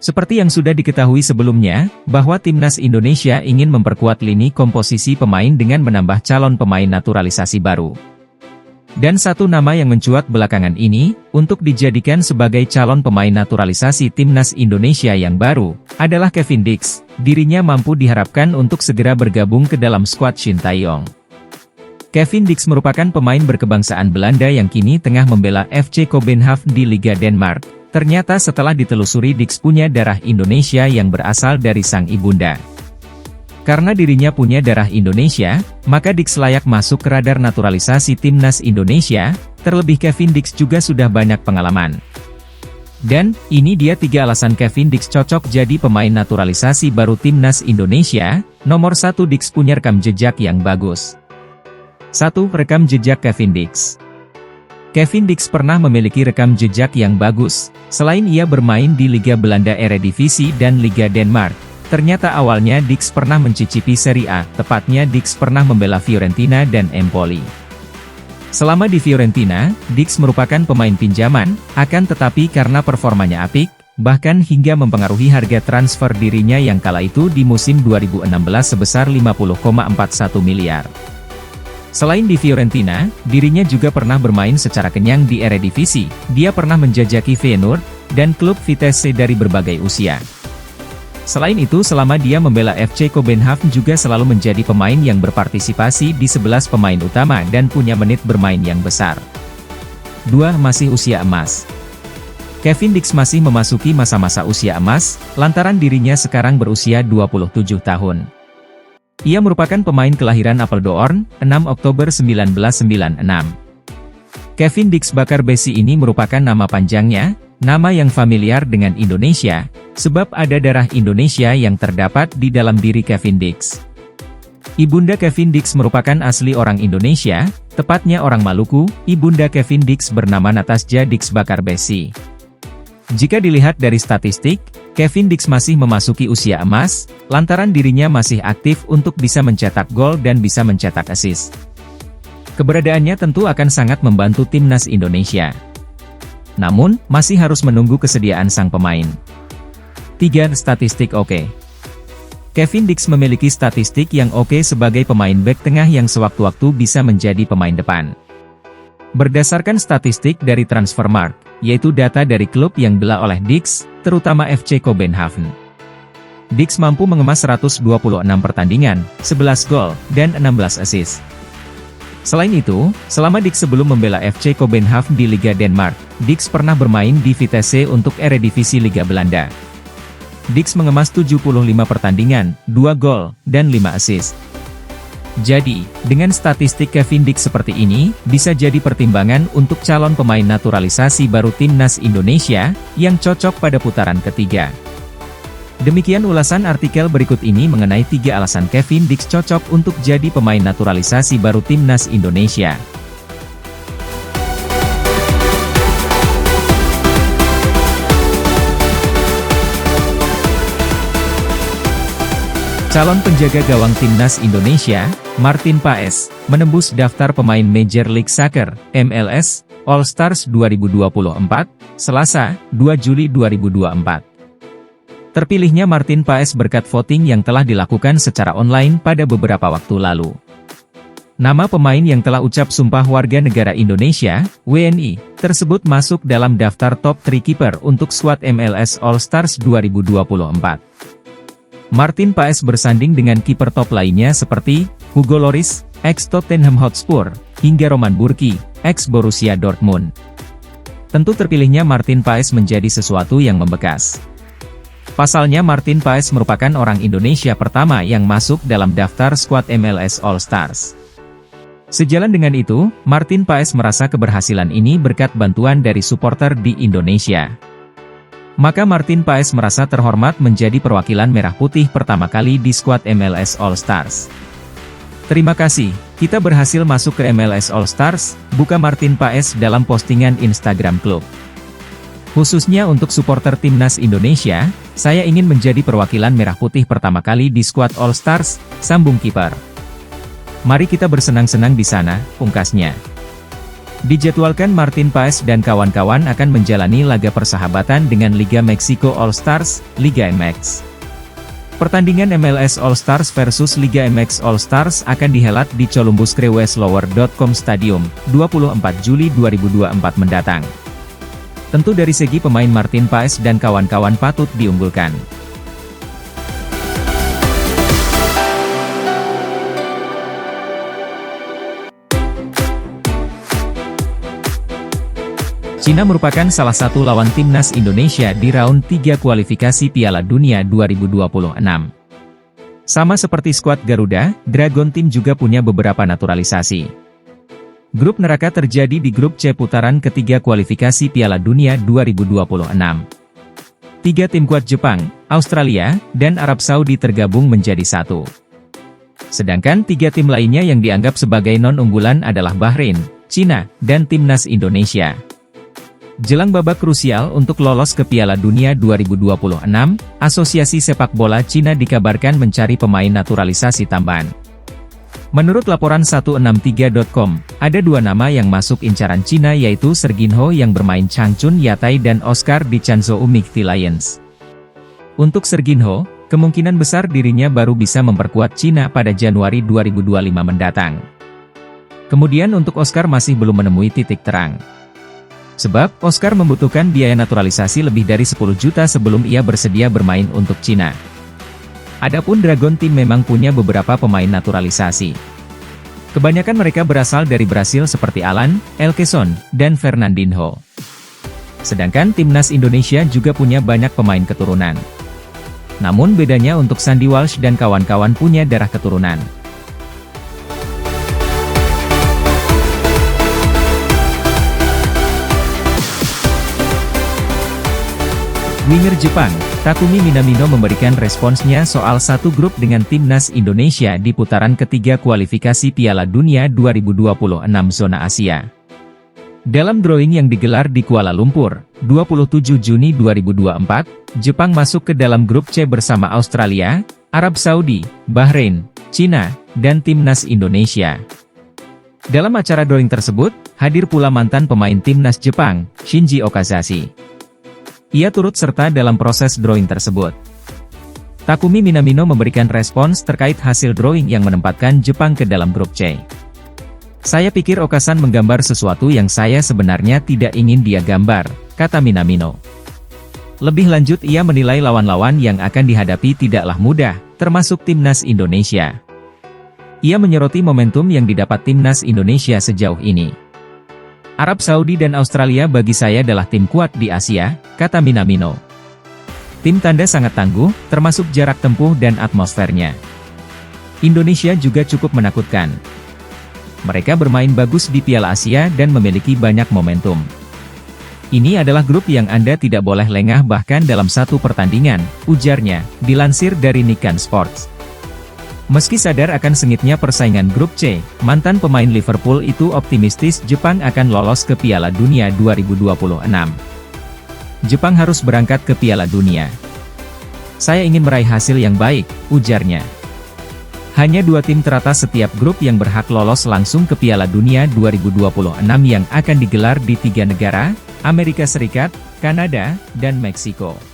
Seperti yang sudah diketahui sebelumnya, bahwa Timnas Indonesia ingin memperkuat lini komposisi pemain dengan menambah calon pemain naturalisasi baru. Dan satu nama yang mencuat belakangan ini, untuk dijadikan sebagai calon pemain naturalisasi Timnas Indonesia yang baru, adalah Kevin Dix. Dirinya mampu diharapkan untuk segera bergabung ke dalam skuad Sintayong. Kevin Dix merupakan pemain berkebangsaan Belanda yang kini tengah membela FC Kopenhagen di Liga Denmark. Ternyata setelah ditelusuri Dix punya darah Indonesia yang berasal dari sang ibunda. Karena dirinya punya darah Indonesia, maka Dix layak masuk ke radar naturalisasi Timnas Indonesia, terlebih Kevin Dix juga sudah banyak pengalaman. Dan, ini dia 3 alasan Kevin Dix cocok jadi pemain naturalisasi baru Timnas Indonesia. Nomor 1, Dix punya rekam jejak yang bagus. 1. Rekam jejak Kevin Dix. Kevin Dix pernah memiliki rekam jejak yang bagus. Selain ia bermain di Liga Belanda Eredivisie dan Liga Denmark, ternyata awalnya Dix pernah mencicipi Serie A, tepatnya Dix pernah membela Fiorentina dan Empoli. Selama di Fiorentina, Dix merupakan pemain pinjaman, akan tetapi karena performanya apik, bahkan hingga mempengaruhi harga transfer dirinya yang kala itu di musim 2016 sebesar 50,41 miliar. Selain di Fiorentina, dirinya juga pernah bermain secara kenyang di Eredivisie. Dia pernah menjajaki Feyenoord dan klub Vitesse dari berbagai usia. Selain itu, selama dia membela FC Kopenhagen juga selalu menjadi pemain yang berpartisipasi di 11 pemain utama dan punya menit bermain yang besar. 2. Masih usia emas. Kevin Dix masih memasuki masa-masa usia emas, lantaran dirinya sekarang berusia 27 tahun. Ia merupakan pemain kelahiran Apeldoorn, 6 Oktober 1996. Kevin Dix Bakar Besi ini merupakan nama panjangnya, nama yang familiar dengan Indonesia, sebab ada darah Indonesia yang terdapat di dalam diri Kevin Dix. Ibunda Kevin Dix merupakan asli orang Indonesia, tepatnya orang Maluku. Ibunda Kevin Dix bernama Natasja Dix Bakar Besi. Jika dilihat dari statistik, Kevin Dix masih memasuki usia emas, lantaran dirinya masih aktif untuk bisa mencetak gol dan bisa mencetak assist. Keberadaannya tentu akan sangat membantu Timnas Indonesia. Namun, masih harus menunggu kesediaan sang pemain. 3. Statistik oke. Kevin Dix memiliki statistik yang oke sebagai pemain bek tengah yang sewaktu-waktu bisa menjadi pemain depan. Berdasarkan statistik dari Transfermarkt, yaitu data dari klub yang dibela oleh Dix, terutama FC Kopenhagen. Dix mampu mengemas 126 pertandingan, 11 gol, dan 16 assist. Selain itu, selama Dix sebelum membela FC Kopenhagen di Liga Denmark, Dix pernah bermain di Vitesse untuk Eredivisie Liga Belanda. Dix mengemas 75 pertandingan, 2 gol, dan 5 assist. Jadi, dengan statistik Kevin Dix seperti ini, bisa jadi pertimbangan untuk calon pemain naturalisasi baru Timnas Indonesia, yang cocok pada putaran ketiga. Demikian ulasan artikel berikut ini mengenai 3 alasan Kevin Dix cocok untuk jadi pemain naturalisasi baru Timnas Indonesia. Calon penjaga gawang Timnas Indonesia, Martin Paes, menembus daftar pemain Major League Soccer, MLS, All-Stars 2024, Selasa, 2 Juli 2024. Terpilihnya Martin Paes berkat voting yang telah dilakukan secara online pada beberapa waktu lalu. Nama pemain yang telah ucap sumpah warga negara Indonesia, WNI, tersebut masuk dalam daftar top 3 kiper untuk skuad MLS All-Stars 2024. Martin Paes bersanding dengan kiper top lainnya seperti Hugo Lloris, ex-Tottenham Hotspur, hingga Roman Burki, ex-Borussia Dortmund. Tentu terpilihnya Martin Paes menjadi sesuatu yang membekas. Pasalnya Martin Paes merupakan orang Indonesia pertama yang masuk dalam daftar skuad MLS All-Stars. Sejalan dengan itu, Martin Paes merasa keberhasilan ini berkat bantuan dari supporter di Indonesia. Maka Martin Paes merasa terhormat menjadi perwakilan Merah Putih pertama kali di skuad MLS All-Stars. Terima kasih, kita berhasil masuk ke MLS All-Stars, buka Martin Paes dalam postingan Instagram klub. Khususnya untuk supporter Timnas Indonesia, saya ingin menjadi perwakilan Merah Putih pertama kali di skuad All-Stars, sambung kiper. Mari kita bersenang-senang di sana, pungkasnya. Dijadwalkan Martin Paes dan kawan-kawan akan menjalani laga persahabatan dengan Liga Meksiko All Stars, Liga MX. Pertandingan MLS All Stars versus Liga MX All Stars akan dihelat di Columbus Crew Westlower.com Stadium, 24 Juli 2024 mendatang. Tentu dari segi pemain Martin Paes dan kawan-kawan patut diunggulkan. Cina merupakan salah satu lawan timnas Indonesia di round 3 kualifikasi Piala Dunia 2026. Sama seperti skuad Garuda, Dragon Team juga punya beberapa naturalisasi. Grup neraka terjadi di grup C putaran ketiga kualifikasi Piala Dunia 2026. 3 tim kuat Jepang, Australia, dan Arab Saudi tergabung menjadi satu. Sedangkan 3 tim lainnya yang dianggap sebagai non-unggulan adalah Bahrain, Cina, dan timnas Indonesia. Jelang babak krusial untuk lolos ke Piala Dunia 2026, Asosiasi Sepak Bola Cina dikabarkan mencari pemain naturalisasi tambahan. Menurut laporan 163.com, ada 2 nama yang masuk incaran Cina yaitu Serginho yang bermain Changchun Yatai dan Oscar di Changzhou Mixed Lions. Untuk Serginho, kemungkinan besar dirinya baru bisa memperkuat Cina pada Januari 2025 mendatang. Kemudian untuk Oscar masih belum menemui titik terang. Sebab, Oscar membutuhkan biaya naturalisasi lebih dari 10 juta sebelum ia bersedia bermain untuk Cina. Adapun Dragon Team memang punya beberapa pemain naturalisasi. Kebanyakan mereka berasal dari Brasil seperti Alan, Elkeson, dan Fernandinho. Sedangkan timnas Indonesia juga punya banyak pemain keturunan. Namun bedanya untuk Sandy Walsh dan kawan-kawan punya darah keturunan. Winger Jepang, Takumi Minamino memberikan responsnya soal satu grup dengan timnas Indonesia di putaran ketiga kualifikasi Piala Dunia 2026 zona Asia. Dalam drawing yang digelar di Kuala Lumpur, 27 Juni 2024, Jepang masuk ke dalam grup C bersama Australia, Arab Saudi, Bahrain, Cina, dan timnas Indonesia. Dalam acara drawing tersebut, hadir pula mantan pemain timnas Jepang, Shinji Okazashi. Ia turut serta dalam proses drawing tersebut. Takumi Minamino memberikan respons terkait hasil drawing yang menempatkan Jepang ke dalam grup C. Saya pikir Okasan menggambar sesuatu yang saya sebenarnya tidak ingin dia gambar, kata Minamino. Lebih lanjut ia menilai lawan-lawan yang akan dihadapi tidaklah mudah, termasuk timnas Indonesia. Ia menyoroti momentum yang didapat timnas Indonesia sejauh ini. Arab Saudi dan Australia bagi saya adalah tim kuat di Asia, kata Minamino. Tim tanda sangat tangguh, termasuk jarak tempuh dan atmosfernya. Indonesia juga cukup menakutkan. Mereka bermain bagus di Piala Asia dan memiliki banyak momentum. Ini adalah grup yang Anda tidak boleh lengah bahkan dalam satu pertandingan, ujarnya, dilansir dari Nikkei Sports. Meski sadar akan sengitnya persaingan grup C, mantan pemain Liverpool itu optimistis Jepang akan lolos ke Piala Dunia 2026. Jepang harus berangkat ke Piala Dunia. Saya ingin meraih hasil yang baik, ujarnya. Hanya 2 tim teratas setiap grup yang berhak lolos langsung ke Piala Dunia 2026 yang akan digelar di 3 negara, Amerika Serikat, Kanada, dan Meksiko.